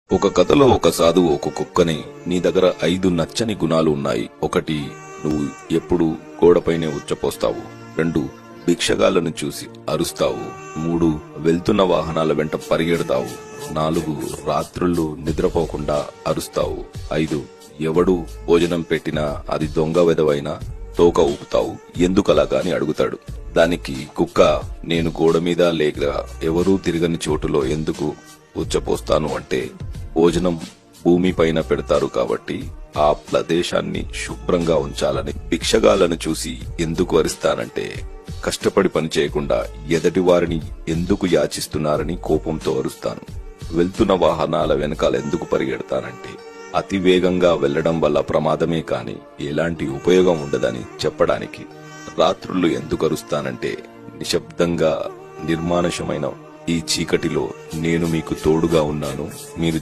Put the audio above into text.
ఒక కథలో ఒక సాధువు ఒక కుక్కని, నీ దగ్గర 5 నచ్చని గుణాలు ఉన్నాయి. 1, నువ్వు ఎప్పుడు గోడపైనే ఉచ్చపోస్తావు. 2, భిక్షగాళ్లను చూసి అరుస్తావు. 3, వెళ్తున్న వాహనాల వెంట పరిగెడతావు. 4, రాత్రుళ్ళు నిద్రపోకుండా అరుస్తావు. 5, ఎవడు భోజనం పెట్టినా అది దొంగ వెదవైనా తోక ఊపుతావు. ఎందుకలాగా అని అడుగుతాడు. దానికి కుక్క, నేను గోడ మీద లేక ఎవరూ తిరగని చోటులో ఎందుకు ఉచ్చపోస్తాను అంటే, భోజనం భూమి పైన పెడతారు కాబట్టి ఆ ప్రదేశాన్ని శుభ్రంగా ఉంచాలని. భిక్షగాళ్లను చూసి ఎందుకు అరుస్తానంటే, కష్టపడి పని చేయకుండా ఎదటి వారిని ఎందుకు యాచిస్తున్నారని కోపంతో అరుస్తాను. వెళ్తున్న వాహనాల వెనకాల ఎందుకు పరిగెడతానంటే, అతి వేగంగా వెళ్లడం వల్ల ప్రమాదమే కాని ఎలాంటి ఉపయోగం ఉండదని చెప్పడానికి. రాత్రుళ్ళు ఎందుకు అరుస్తానంటే, నిశ్శబ్దంగా నిర్మానుషమైన ఈ చీకటిలో నేను మీకు తోడుగా ఉన్నాను, మీరు